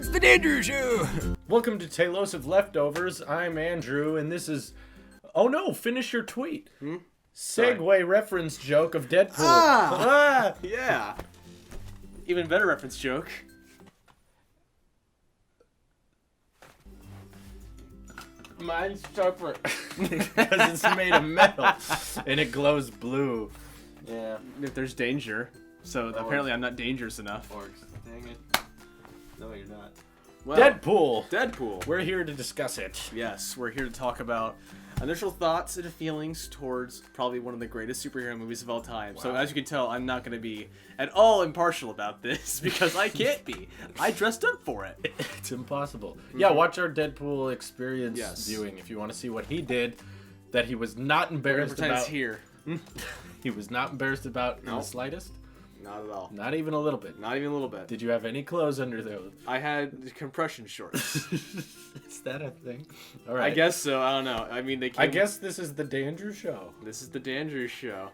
It's the Dandrew Show! Welcome to Talos of Leftovers. I'm Andrew, and this is... Oh no, finish your tweet. Segway reference joke of Deadpool. Yeah. Even better reference joke. Mine's sharper. Because it's made of metal. And it glows blue. Yeah. If there's danger. So apparently I'm not dangerous enough. Or, dang it. No, you're not. Well, Deadpool. We're here to discuss it. Yes, we're here to talk about initial thoughts and feelings towards probably one of the greatest superhero movies of all time. Wow. So as you can tell, I'm not going to be at all impartial about this because I can't be. I dressed up for it. It's impossible. Yeah, watch our Deadpool experience viewing if you want to see what he did that he was not embarrassed about. Here. He was not embarrassed about in the slightest. Not at all. Not even a little bit. Not even a little bit. Did you have any clothes under those? I had compression shorts. Is that a thing? All right. I guess so. I don't know. I mean, they came... I guess this is the Dandrew Show. This is the Dandrew Show.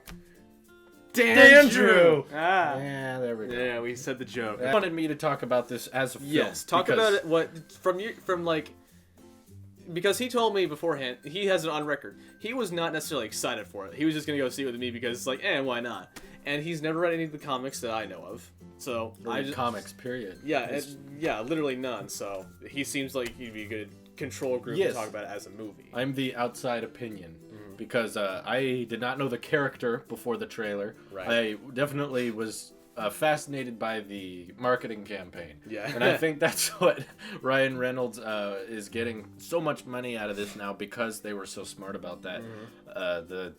Dandrew! Ah. Yeah, there we go. Yeah, we said the joke. You wanted me to talk about this as a film. Yes, talk about it. What from like... Because he told me beforehand, he has it on record. He was not necessarily excited for it. He was just going to go see it with me because it's like, why not? And he's never read any of the comics that I know of. So comics, period. Yeah, yeah, literally none. So he seems like he'd be a good control group to talk about it as a movie. I'm the outside opinion because I did not know the character before the trailer. Right. I definitely was fascinated by the marketing campaign. Yeah. And I think that's what Ryan Reynolds is getting so much money out of this now because they were so smart about that. The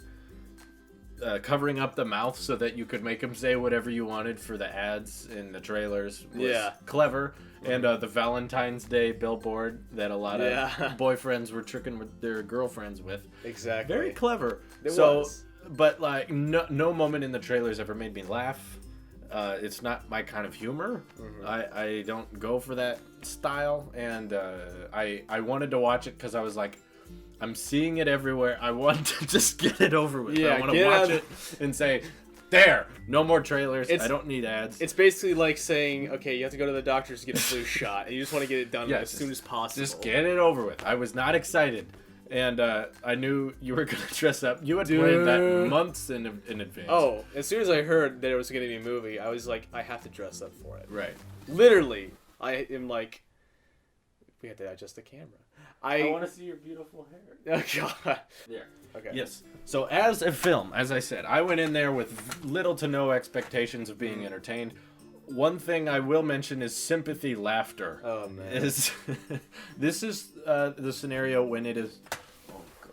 covering up the mouth so that you could make him say whatever you wanted for the ads in the trailers was clever. And the Valentine's Day billboard that a lot of boyfriends were tricking with their girlfriends with. Exactly. Very clever. It was. But like no moment in the trailers ever made me laugh. It's not my kind of humor. I don't go for that style, and I wanted to watch it because I was like, I'm seeing it everywhere. I want to just get it over with. Yeah, I want to watch it and say, there, no more trailers. I don't need ads. It's basically like saying, okay, you have to go to the doctors to get a flu shot, and you just want to get it done as soon as possible. Just get it over with. I was not excited. And I knew you were going to dress up. You had planned that months in advance. Oh, as soon as I heard that it was going to be a movie, I was like, I have to dress up for it. Right. Literally, I am like, we have to adjust the camera. I want to see your beautiful hair. Oh, God. There. Okay. Yes. So as a film, as I said, I went in there with little to no expectations of being entertained. One thing I will mention is sympathy laughter. Oh, man. This is the scenario when it is... Oh, God.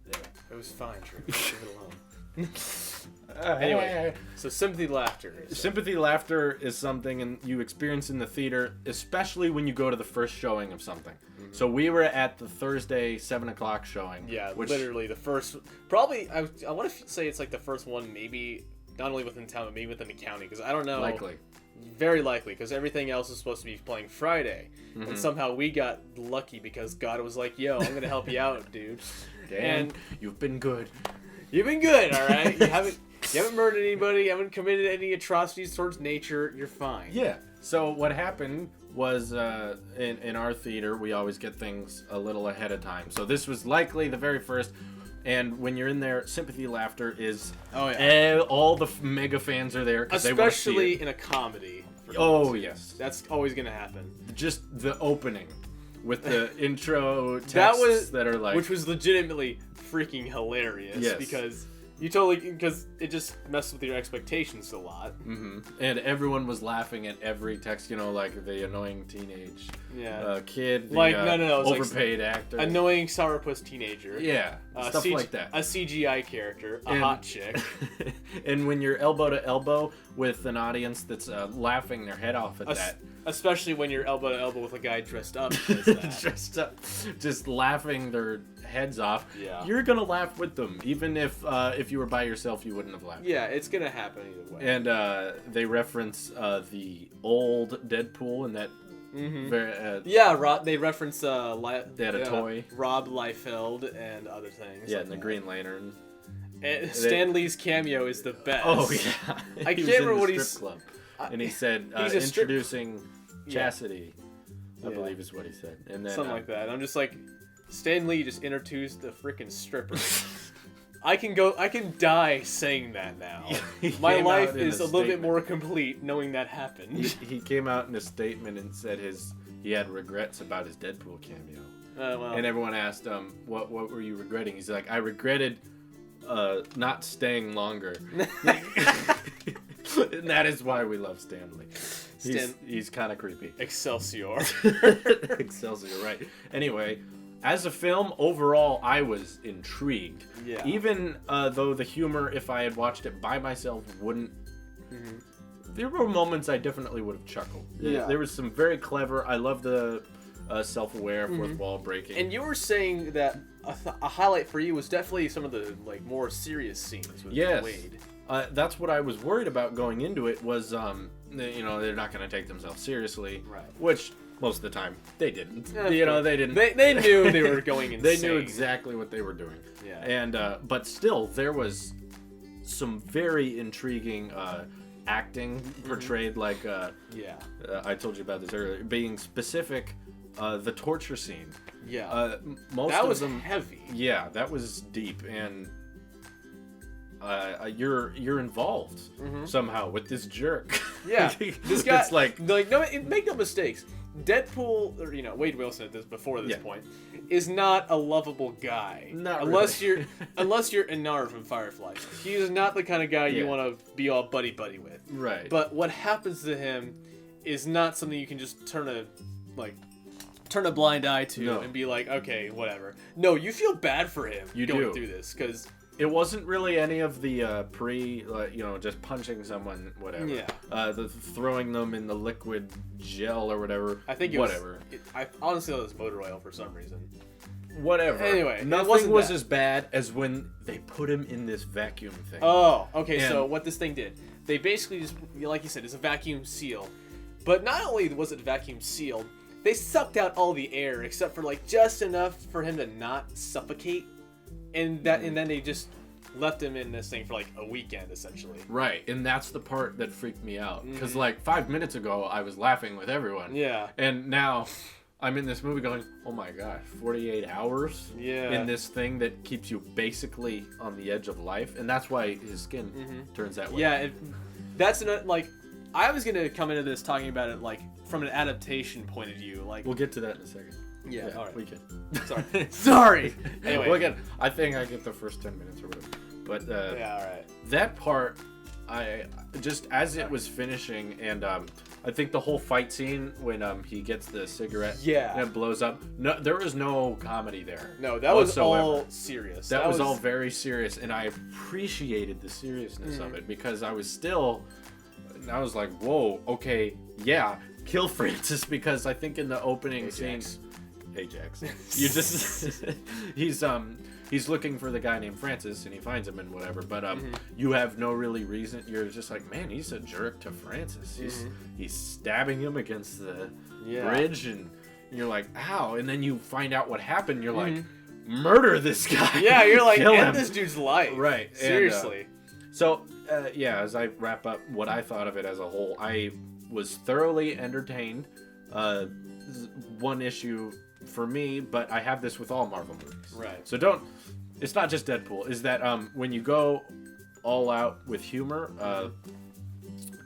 There. It was fine, Drew. Leave it alone. Anyway, so sympathy laughter. Sympathy laughter is something you experience in the theater, especially when you go to the first showing of something. So we were at the Thursday 7 o'clock showing. Yeah, literally the first. Probably, I want to say it's like the first one, maybe not only within town, but maybe within the county, because I don't know. Likely. Very likely, because everything else was supposed to be playing Friday, and somehow we got lucky because God was like, "Yo, I'm gonna help you out, dude." And you've been good. You've been good, all right. You haven't murdered anybody. You haven't committed any atrocities towards nature. You're fine. Yeah. So what happened was in our theater, we always get things a little ahead of time. So this was likely the very first. And when you're in there, sympathy laughter is all the mega fans are there because they want to see it. Especially in a comedy. Yes. That's always going to happen. Just the opening with the intro texts that are like... Which was legitimately freaking hilarious. Yes. Because it just messed with your expectations a lot. And everyone was laughing at every text, like the annoying teenage kid, the overpaid actor. Annoying sourpuss teenager. Yeah, stuff like that. A CGI character, a hot chick. And when you're elbow to elbow with an audience that's laughing their head off at that. Especially when you're elbow to elbow with a guy dressed up as that. Dressed up, just laughing their heads off. Yeah. You're gonna laugh with them, even if you were by yourself, you wouldn't have laughed. Yeah, it's gonna happen either way. And they reference the old Deadpool in that. They reference they had a toy. Rob Liefeld and other things. Yeah, and the Green Lantern. Stan Lee's cameo is the best. Oh yeah, I He can't was in remember the what strip he's. club, and he said he's a strip- introducing Yeah. Chastity. I Yeah. believe is what he said, and then Something like that. I'm just like, Stan Lee just introduced the freaking stripper. I can die saying that now. He My came life out in is a little bit statement. more complete knowing that happened. He came out in a statement and said he had regrets about his Deadpool cameo. Well. And everyone asked what were you regretting? He's like, I regretted not staying longer. And that is why we love Stanley. He's kind of creepy. Excelsior. Excelsior, right. Anyway, as a film, overall, I was intrigued. Yeah. Even though the humor, if I had watched it by myself, wouldn't... There were moments I definitely would have chuckled. Yeah. There was some very clever... I love the self-aware, fourth wall breaking. And you were saying that a highlight for you was definitely some of the more serious scenes with Yes. Wade. That's what I was worried about going into it was, they're not going to take themselves seriously. Right. Which, most of the time, they didn't. Yeah, They didn't. They knew they were going insane. They knew exactly what they were doing. Yeah. And, but still, there was some very intriguing acting portrayed like, Yeah. I told you about this earlier, being specific, the torture scene. Yeah. Most that of was them, heavy. Yeah, that was deep, and you're involved somehow with this jerk. Yeah, this guy. It's like no, make no mistakes. Deadpool, or Wade Wilson at this before this point, is not a lovable guy. Not unless really. unless you're Inara from Firefly. He is not the kind of guy you Yeah. want to be all buddy with. right. But what happens to him is not something you can just turn a blind eye to No. and be like, okay, whatever. No, you feel bad for him You going do. through this because. It wasn't really any of the just punching someone, whatever. Yeah. The throwing them in the liquid gel or whatever. I think it whatever. I honestly thought it was motor oil for some reason. Whatever. Anyway, it nothing wasn't was that. as bad as when they put him in this vacuum thing. Oh, okay. And- So what this thing did, they basically just, like you said, it's a vacuum seal. But not only was it vacuum sealed, they sucked out all the air except for just enough for him to not suffocate, and then they just left him in this thing for a weekend essentially. Right, and that's the part that freaked me out because 5 minutes ago I was laughing with everyone. Yeah. And now I'm in this movie going, oh my gosh, 48 hours Yeah. in this thing that keeps you basically on the edge of life, and that's why his skin turns that way. Yeah, that's I was gonna come into this talking about it from an adaptation point of view, We'll get to that in a second. Yeah, all right. We can. Sorry. Sorry. Anyway. We'll get. I think I get the first 10 minutes or whatever. But Yeah, all right. that part, I just as it was finishing, and I think the whole fight scene when he gets the cigarette, Yeah. and it blows up. No, there was no comedy there. No, that was whatsoever. all serious. That was all very serious, and I appreciated the seriousness of it because I was like, whoa, okay, yeah, kill Francis, because I think in the opening scene, Ajax, you just he's looking for the guy named Francis, and he finds him and whatever, but you have no really reason. You're just like, man, he's a jerk to Francis. He's stabbing him against the bridge, and you're like, ow, and then you find out what happened. You're like, murder this guy. Yeah, you're like, Kill end him. this dude's life. Right. Seriously. So, as I wrap up what I thought of it as a whole, I was thoroughly entertained. One issue for me, but I have this with all Marvel movies. Right. So it's not just Deadpool, is that when you go all out with humor,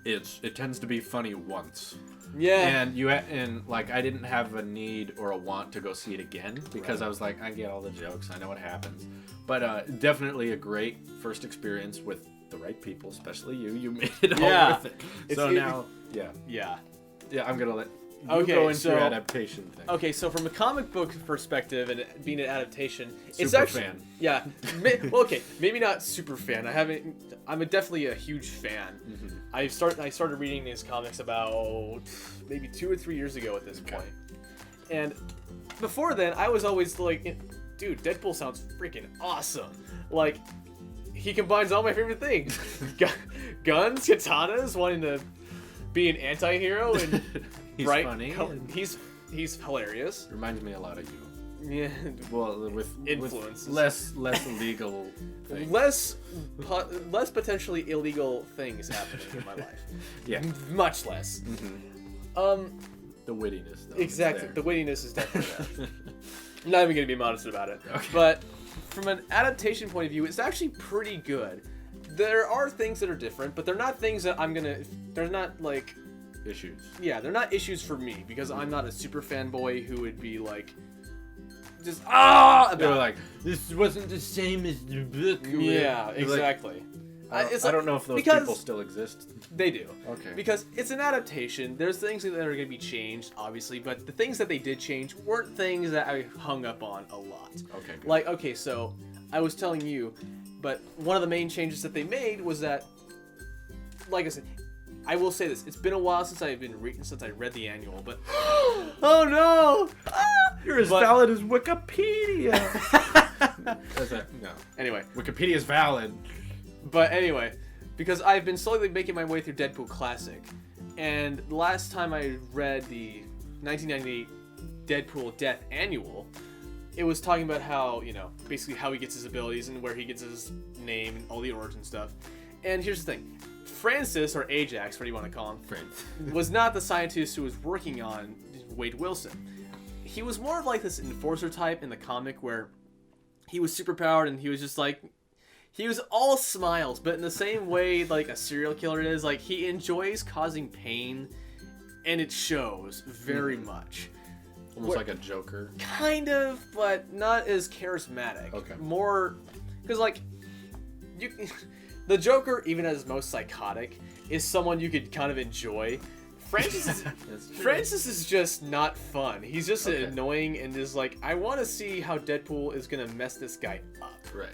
it tends to be funny once. Yeah. And I didn't have a need or a want to go see it again because I was like, I get all the jokes, I know what happens. But definitely a great first experience with the right people, especially you. You made it all worth it. So now, Yeah. I'm gonna let you Okay, go into so- your adaptation thing. Okay, so from a comic book perspective and it being an adaptation, it's Super actually fan. Yeah. Well, okay, maybe not super fan. I'm definitely a huge fan. I started reading these comics about maybe 2 or 3 years ago at this point. And before then, I was always like, dude, Deadpool sounds freaking awesome. Like, he combines all my favorite things: guns, katanas, wanting to be an anti-hero, and He's right? funny. He's hilarious. Reminds me a lot of you. Yeah. Well, with Influences. less illegal things. Less potentially illegal things happening in my life. Yeah. Much less. Mm-hmm. The wittiness, though. Exactly. The wittiness is definitely there. I'm not even gonna be modest about it. Okay. But from an adaptation point of view, it's actually pretty good. There are things that are different, but they're not things that they're not like issues. Yeah, they're not issues for me because I'm not a super fanboy who would be like just They were like, this wasn't the same as the book. Yeah, Like, exactly. I don't know if those people still exist. They do. Okay. Because it's an adaptation. There's things that are going to be changed, obviously, but the things that they did change weren't things that I hung up on a lot. Okay. Good. Like, okay, so I was telling you, but one of the main changes that they made was that, like I said, I will say this: it's been a while since I read the annual, but oh no, you're as valid as Wikipedia. No. Anyway, Wikipedia is valid. But anyway, because I've been slowly making my way through Deadpool Classic, and the last time I read the 1998 Deadpool Death Annual, it was talking about how, basically how he gets his abilities and where he gets his name and all the origin stuff. And here's the thing. Francis, or Ajax, what do you want to call him, was not the scientist who was working on Wade Wilson. He was more of like this enforcer type in the comic where he was superpowered and he was just like... He was all smiles, but in the same way like a serial killer is, like he enjoys causing pain, and it shows very much. Almost like a Joker. Kind of, but not as charismatic. Okay. More, because like, the Joker, even as most psychotic, is someone you could kind of enjoy. Francis is just not fun. He's just annoying and is like, I want to see how Deadpool is gonna mess this guy up. Right.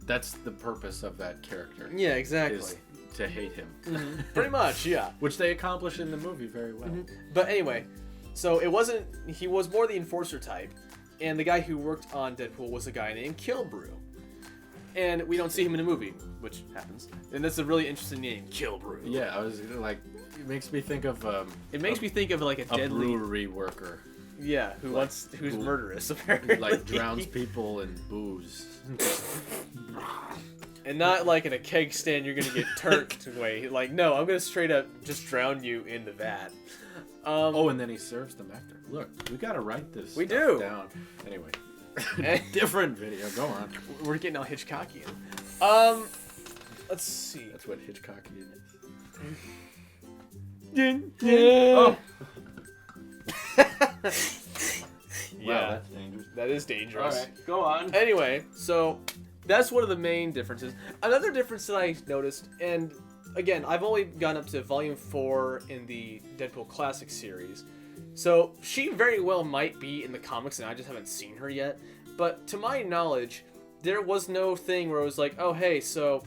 That's the purpose of that character. Yeah, exactly. Is to hate him. Mm-hmm. Pretty much, yeah. Which they accomplish in the movie very well. Mm-hmm. But anyway, so he was more the enforcer type, and the guy who worked on Deadpool was a guy named Killbrew. And we don't see him in the movie, which happens. And that's a really interesting name, Killbrew. Yeah, I was like, it makes me think of... it makes me think of like a deadly... brewery worker. Yeah, who's murderous, apparently. Like drowns people in booze. And not like in a keg stand you're gonna get turned away. Like, no, I'm gonna straight up just drown you in the vat. And then he serves them after. Look, we gotta write this down. Anyway. Different video, go on. We're getting all Hitchcockian. Let's see. That's what Hitchcockian is. Oh. Wow, that's dangerous. That is dangerous. Alright, go on. Anyway, so that's one of the main differences. Another difference that I noticed, and again, I've only gone up to volume 4 in the Deadpool Classic series, so she very well might be in the comics and I just haven't seen her yet, but to my knowledge, there was no thing where it was like, oh hey, so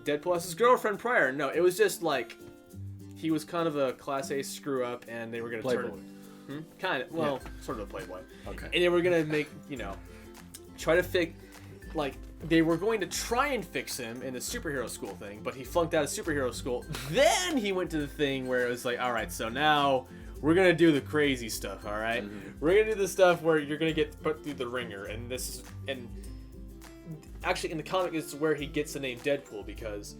Deadpool has his girlfriend prior. No, it was just like, he was kind of a Class A screw up and they were going to turn... Kind of, well, sort of a playboy. Okay. And they were gonna make, try to fix, like, they were going to try and fix him in the superhero school thing, but he flunked out of superhero school. Then he went to the thing where it was like, all right, so now we're gonna do the crazy stuff, all right? Mm-hmm. We're gonna do the stuff where you're gonna get put through the ringer, and actually in the comic is where he gets the name Deadpool because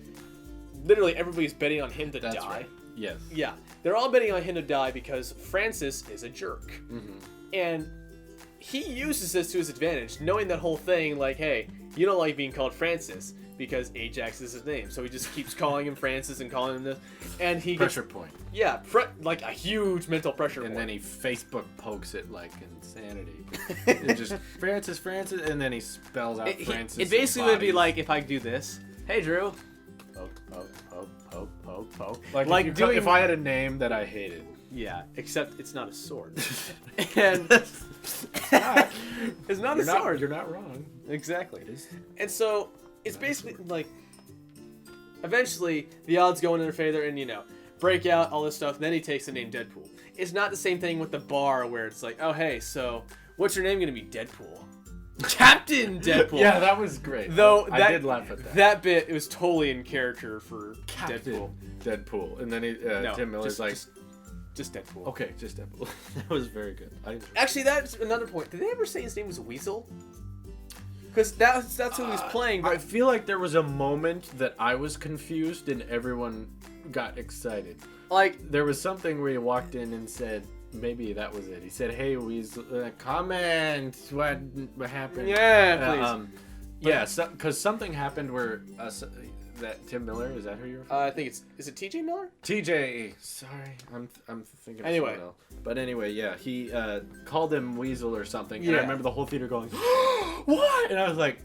literally everybody's betting on him to die. Right. Yes. Yeah, they're all betting on him to die because Francis is a jerk. Mm-hmm. And he uses this to his advantage, knowing that whole thing, like, hey, you don't like being called Francis because Ajax is his name. So he just keeps calling him Francis and calling him this. And he pressure point. Yeah, like a huge mental pressure point. And then he Facebook pokes it like insanity. It just, Francis, and then he spells out Francis. It basically would be like if I do this. Hey, Drew. Poke. Like if I had a name that I hated. Yeah, except it's not a sword. And it's not a sword. You're not wrong. Exactly. And so it's basically like eventually the odds go in their favor and break out all this stuff, and then he takes the name Deadpool. It's not the same thing with the bar where it's like, oh hey, so what's your name gonna be? Deadpool. Captain Deadpool. Yeah, that was great. Though I did laugh at that. That bit, it was totally in character for Captain Deadpool. And then Tim Miller's Just Deadpool. Okay, just Deadpool. That was very good. Actually, that's another point. Did they ever say his name was Weasel? Because that's who he's playing. But I feel like there was a moment that I was confused and everyone got excited. like, There was something where he walked in and said, maybe that was it. He said, "Hey, Weasel, comment. What happened?" yeah, please. Yeah, because something happened where that Tim Miller, is that who you're? I think is it T.J. Miller? TJ. Sorry, I'm thinking. Anyway. Of someone else. But anyway, yeah, he called him Weasel or something, and Yeah. I remember the whole theater going, "What?" And I was like,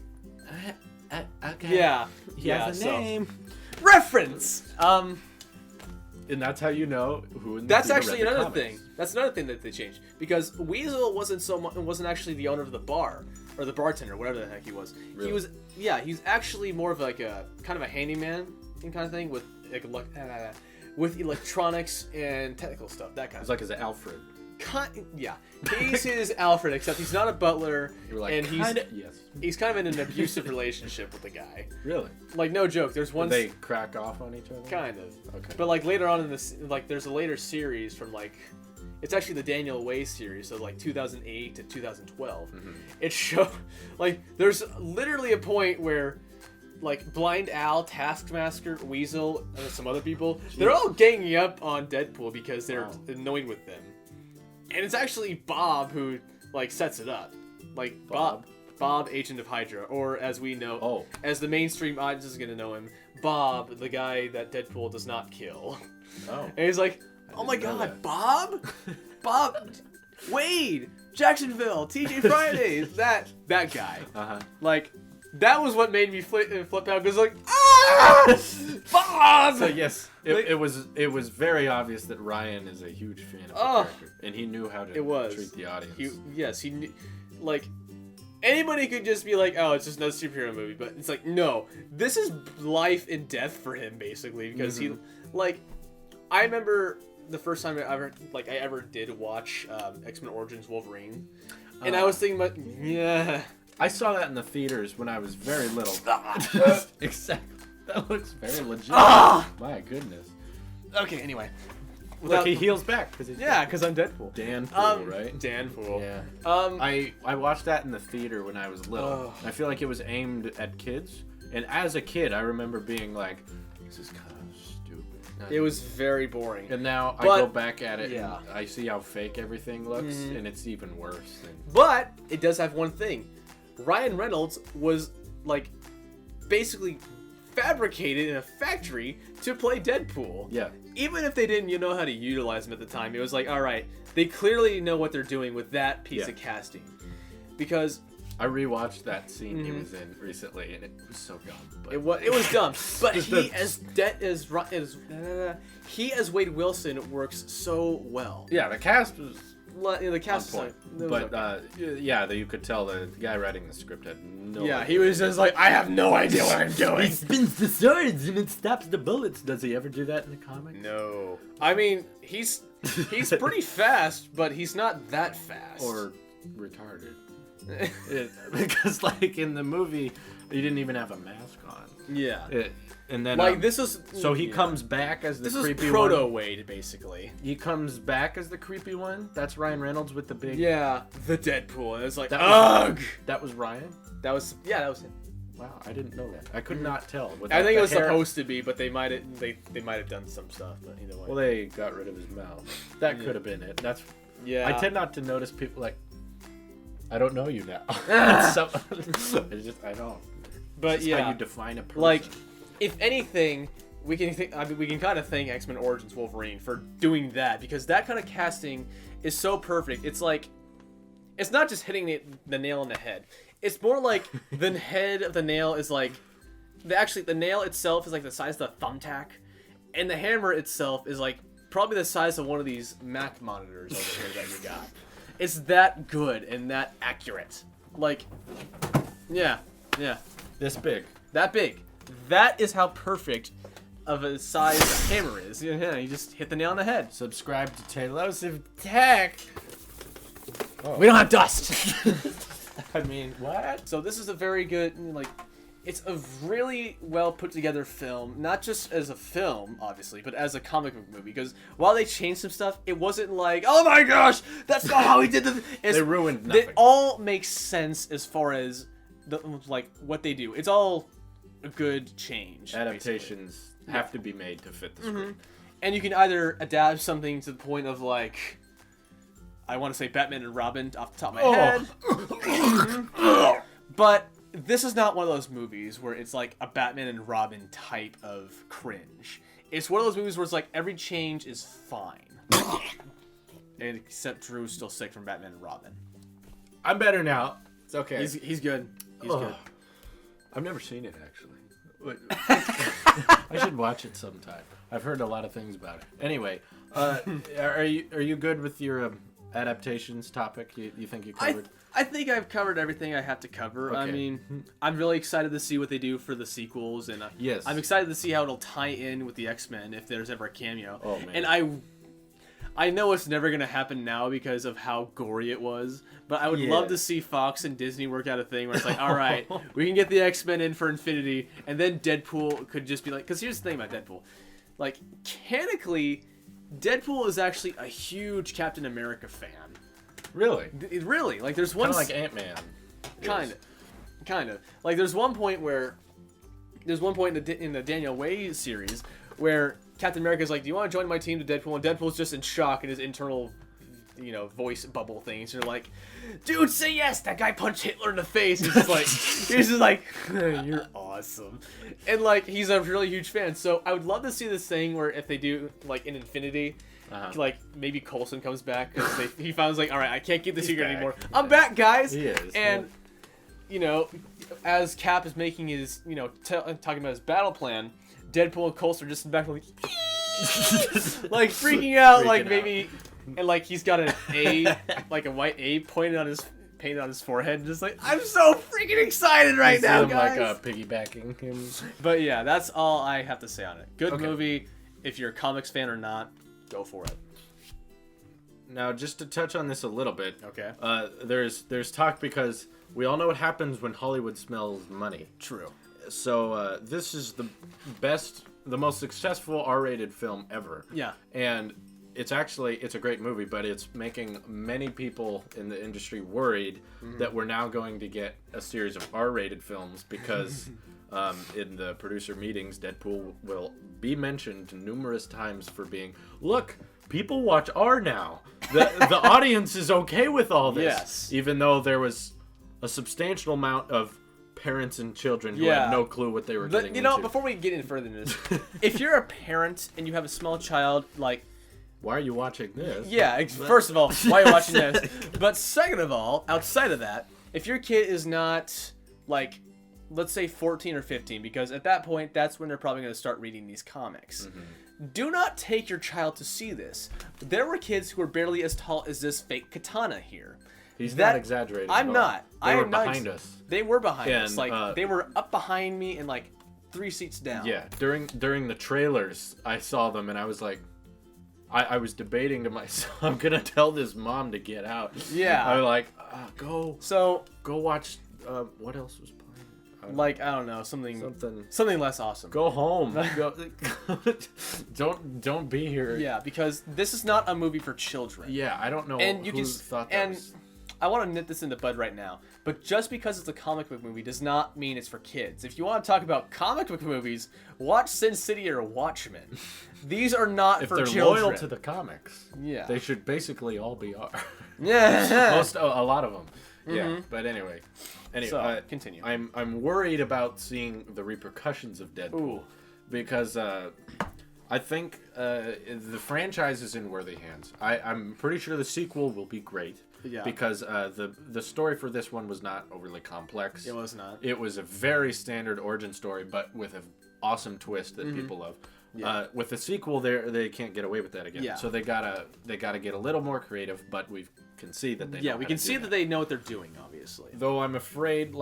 "Okay." Yeah. He has a name. Reference. And that's how you know who in the That's theater actually read the another comics. thing. That's another thing that they changed because Weasel wasn't actually the owner of the bar or the bartender, whatever the heck he was. Really? He was he's actually more of like a kind of a handyman kind of thing with with electronics and technical stuff, that kind It's of like as Alfred. yeah. He's his Alfred, except he's not a butler, You're like, and yes. he's kind of in an abusive relationship with the guy. Really? Like, no joke. There's one. They crack off on each other. Kind of. Okay. But like later on in this, like there's a later series from like, it's actually the Daniel Way series, so like 2008 to 2012. It show like there's literally a point where like Blind Al, Taskmaster, Weasel, and some other people, they're all ganging up on Deadpool because they're annoyed with them. And it's actually Bob who like sets it up. Like Bob, Agent of Hydra, or as we know, as the mainstream audience is gonna know him, Bob, the guy that Deadpool does not kill. Oh. And he's like, "Oh my God, Bob, Bob, Wade, Jacksonville, TJ Fridays, that guy." Like, that was what made me flip out because like, Bob. So yes, it was very obvious that Ryan is a huge fan of the character, and he knew how to treat the audience. He knew, like, anybody could just be like, "Oh, it's just another superhero movie," but it's like, no, this is life and death for him basically because he, like, I remember the first time I ever did watch X-Men Origins Wolverine, and I was thinking about I saw that in the theaters when I was very little. Exactly. That looks very legit. My goodness. Okay, anyway. Like he heals back because because I'm Deadpool. Danpool, right? Danpool. Yeah. I watched that in the theater when I was little. I feel like it was aimed at kids, and as a kid, I remember being like, "This is kind of stupid." It was very boring. And now I go back at it, Yeah. and I see how fake everything looks, and it's even worse. But it does have one thing. Ryan Reynolds was like basically fabricated in a factory to play Deadpool. Yeah. Even if they didn't know how to utilize him at the time, it was like, all right, they clearly know what they're doing with that piece of casting. Because I rewatched that scene he was in recently, and it was so dumb. But it was dumb. But he as Wade Wilson works so well. Yeah, the cast was The cast on point. But you could tell the guy writing the script had no idea. he was just like, I have no idea what I'm doing. He spins the swords and it stops the bullets. Does he ever do that in the comics? No. I mean, he's pretty fast, but he's not that fast. Or retarded. Because like in the movie, he didn't even have a mask on. Yeah. And then like this is so he comes back as the creepy one. This is proto Wade basically. He comes back as the creepy one. That's Ryan Reynolds with the big the Deadpool. And it's like ugh. That was Ryan. That was him. Wow, I didn't know that. I could not tell. I think it was supposed to be, but they might have done some stuff. But either way. Well, they got rid of his mouth. That could have been it. That's I tend not to notice people like. I don't know you now. I don't. But how you define a person. Like, if anything, we can kind of thank X-Men Origins Wolverine for doing that because that kind of casting is so perfect. It's like, it's not just hitting the nail on the head. It's more like the head of the nail is like, the nail itself is like the size of the thumbtack, and the hammer itself is like probably the size of one of these Mac monitors over here that you got. It's that good and that accurate. Like, yeah. This big. That big. That is how perfect of a size a hammer is. Yeah, you just hit the nail on the head. Subscribe to Tailosive Tech. Oh. We don't have dust. I mean, what? So this is a very good, like, it's a really well put together film, not just as a film, obviously, but as a comic book movie. Because while they changed some stuff, it wasn't like, oh my gosh, that's not how he did the. They ruined nothing. It all makes sense as far as what they do. It's all a good change. Adaptations have to be made to fit the screen. And you can either adapt something to the point of like, I want to say Batman and Robin off the top of my head, but this is not one of those movies where it's like a Batman and Robin type of cringe. It's one of those movies where it's like every change is fine. Except Drew's still sick from Batman and Robin. I'm better now. It's okay. He's good. He's good. I've never seen it, actually. I should watch it sometime. I've heard a lot of things about it. Anyway, are you good with your adaptations topic? You think you covered? I think I've covered everything I have to cover. Okay. I mean, I'm really excited to see what they do for the sequels, and yes, I'm excited to see how it'll tie in with the X-Men if there's ever a cameo. Oh man! And I know it's never gonna happen now because of how gory it was, but I would love to see Fox and Disney work out a thing where it's like, all right, we can get the X-Men in for Infinity, and then Deadpool could just be like, because here's the thing about Deadpool, like canonically, Deadpool is actually a huge Captain America fan. Really? Really? Like, there's one... Kind of like Ant-Man. Kind of. Like, there's one point in the Daniel Way series where Captain America's like, do you want to join my team to Deadpool? And Deadpool's just in shock in his internal, voice bubble things. You're like, dude, say yes! That guy punched Hitler in the face. He's just like, you're awesome. And, like, he's a really huge fan. So I would love to see this thing where if they do, like, in Infinity... like maybe Coulson comes back because he finds like, all right, I can't keep the secret anymore. I'm back, guys. He is. And as Cap is making his, talking about his battle plan, Deadpool and Coulson are just in the back like, like freaking out, maybe, and like he's got an A, like a white A painted on his forehead, just like, I'm so freaking excited right now, guys. Like piggybacking him. But yeah, that's all I have to say on it. Good movie, if you're a comics fan or not. Go for it. Now, just to touch on this a little bit. Okay. There's talk because we all know what happens when Hollywood smells money. True. So this is the most successful R-rated film ever. Yeah. And it's a great movie, but it's making many people in the industry worried that we're now going to get a series of R-rated films because in the producer meetings, Deadpool will be mentioned numerous times for being, look, people watch R now. The audience is okay with all this. Yes. Even though there was a substantial amount of parents and children who had no clue what they were getting into. Before we get any further into this, if you're a parent and you have a small child, like... Why are you watching this? Yeah, first of all, why are you watching this? But second of all, outside of that, if your kid is not, like... let's say 14 or 15, because at that point, that's when they're probably going to start reading these comics. Do not take your child to see this. There were kids who were barely as tall as this fake katana here. He's not exaggerating. I'm not. They were behind us. They were behind us. Like, they were up behind me and, like, 3 seats down. Yeah, during the trailers, I saw them, and I was like, I was debating to myself, I'm going to tell this mom to get out. Yeah. I was like, go watch, what else was playing? I don't know, something less awesome. Go home. Don't be here. Yeah, because this is not a movie for children. Yeah, I don't know who thought that and was... I want to nip this in the bud right now, but just because it's a comic book movie does not mean it's for kids. If you want to talk about comic book movies, watch Sin City or Watchmen. These are not for children. If they're loyal to the comics, they should basically all be R. Yeah. A lot of them. Yeah, but anyway, so, continue. I'm worried about seeing the repercussions of Deadpool because I think the franchise is in worthy hands. I'm pretty sure the sequel will be great. Yeah. Because the story for this one was not overly complex. It was not. It was a very standard origin story, but with an awesome twist that people love. Yeah. With the sequel, they can't get away with that again. Yeah. So they gotta get a little more creative, but we can see that they we can see that they know what they're doing, obviously. Though I'm afraid,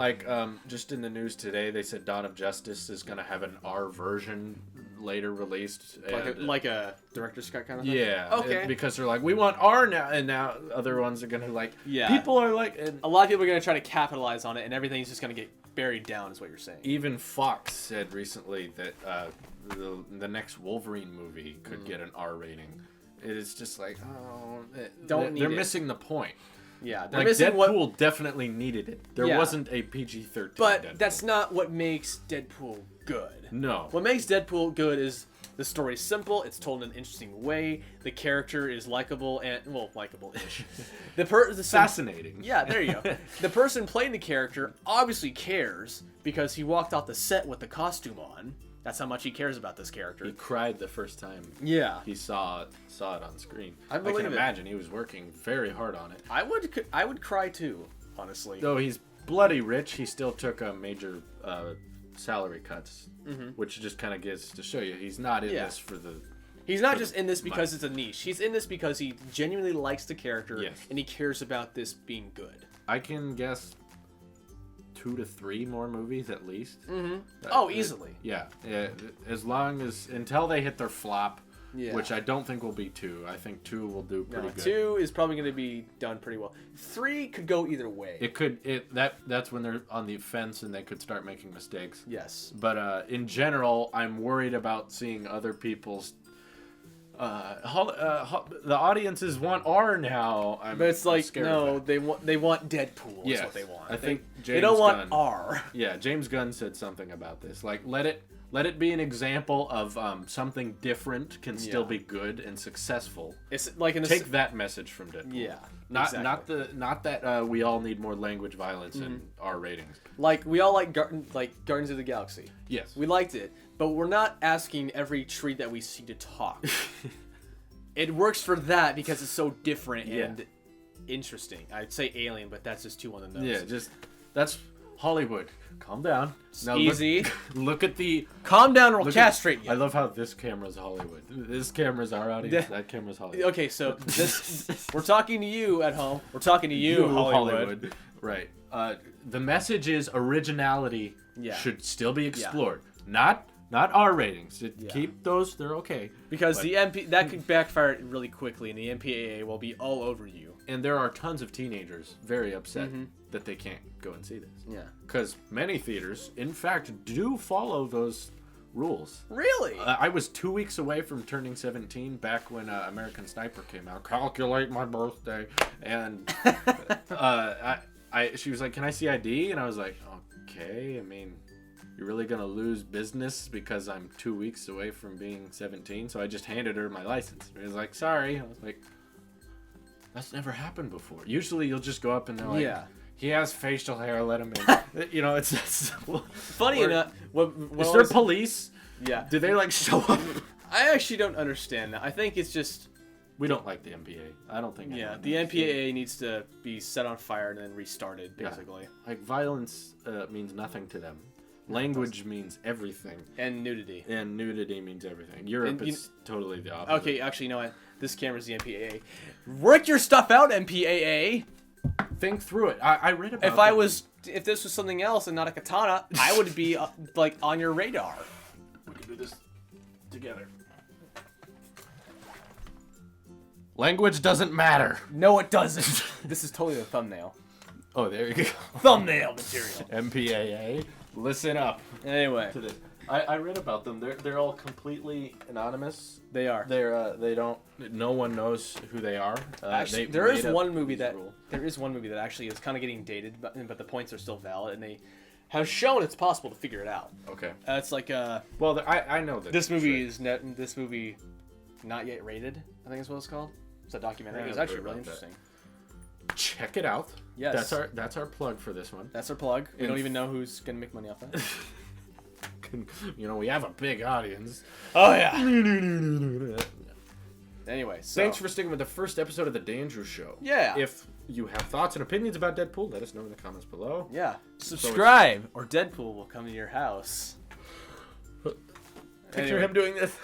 just in the news today, they said Dawn of Justice is gonna have an R version later released, like a director's cut kind of thing. Yeah. Okay. Because they're like, we want R now, and now other ones are gonna people are like, and a lot of people are gonna try to capitalize on it, and everything's just gonna get buried down, is what you're saying. Even Fox said recently that the next Wolverine movie could get an R rating. It is just like, they're missing the point. Yeah, they're like missing Deadpool definitely needed it. There wasn't a PG-13 But Deadpool. that's not what makes Deadpool good. No. What makes Deadpool good is the story's simple, it's told in an interesting way, the character is likable and, well, likable-ish. Fascinating. Yeah, there you go. The person playing the character obviously cares because he walked off the set with the costume on. That's how much he cares about this character. He cried the first time he saw it on screen. I can imagine he was working very hard on it. I would cry too, honestly. Though he's bloody rich, he still took a major salary cuts, which just kind of gets to show you he's not in this for the... He's not just in this because it's a niche. He's in this because he genuinely likes the character and he cares about this being good. I can guess 2 to 3 more movies at least. Easily. Yeah. As long as until they hit their flop, which I don't think will be 2. I think 2 will do pretty good. 2 is probably going to be done pretty well. 3 could go either way. It could. That's when they're on the fence and they could start making mistakes. Yes. But in general, I'm worried about seeing other people's. The audiences want R now. But it's like, no, they want Deadpool. Is what they want. I think they don't want R. Yeah, James Gunn said something about this. Like, let it be an example of something different can still be good and successful. It's like take that message from Deadpool. Yeah, not that we all need more language violence and R ratings. Like we all like Guardians of the Galaxy. Yes, we liked it, but we're not asking every tree that we see to talk. It works for that because it's so different and interesting. I'd say Alien, but that's just too on the nose. Yeah, that's Hollywood. Calm down. Now easy. Look at the... Calm down or we'll castrate you. I love how this camera's Hollywood. This camera's our audience. That camera's Hollywood. Okay, so this we're talking to you at home. We're talking to you, Hollywood. Right. The message is originality should still be explored. Not R ratings. Keep those. They're okay. Because that could backfire really quickly, and the MPAA will be all over you. And there are tons of teenagers very upset that they can't go and see this. Yeah. Because many theaters, in fact, do follow those rules. Really? I was 2 weeks away from turning 17 back when American Sniper came out. Calculate my birthday. And she was like, can I see ID? And I was like, okay. I mean, you're really going to lose business because I'm 2 weeks away from being 17. So I just handed her my license. She was like, sorry. I was like, that's never happened before. Usually you'll just go up and they're like, he has facial hair, let him in. You know, it's funny enough. Is there police? Yeah. Do they like show up? I actually don't understand that. I think it's just we don't like the MPA. I don't think. Yeah, the MPAA needs to be set on fire and then restarted, basically. Yeah. Like violence means nothing to them. Language means everything. And nudity. And nudity means everything. Europe is totally the opposite. Okay, actually, you know what? This camera's the MPAA. Work your stuff out, MPAA. Think through it. I read about if this was something else and not a katana, I would be like on your radar. We could do this together. Language doesn't matter. No, it doesn't. This is totally the thumbnail. Oh, there you go. Thumbnail material. MPAA. Listen up. Anyway. To this. I read about them. They're all completely anonymous. They are. They don't. No one knows who they are. Actually, there is one movie that actually is kind of getting dated, but the points are still valid, and they have shown it's possible to figure it out. Okay. It's like well, I know that this movie not yet rated. I think is what it's called. It's a documentary. It's actually really interesting. Check it out. Yes. That's our plug for this one. That's our plug. We don't even know who's gonna make money off that. You know, we have a big audience. Oh yeah. Anyway, so thanks for sticking with the first episode of the Dandrew Show. Yeah. If you have thoughts and opinions about Deadpool, let us know in the comments below. Yeah. Subscribe, or Deadpool will come to your house. Picture him doing this.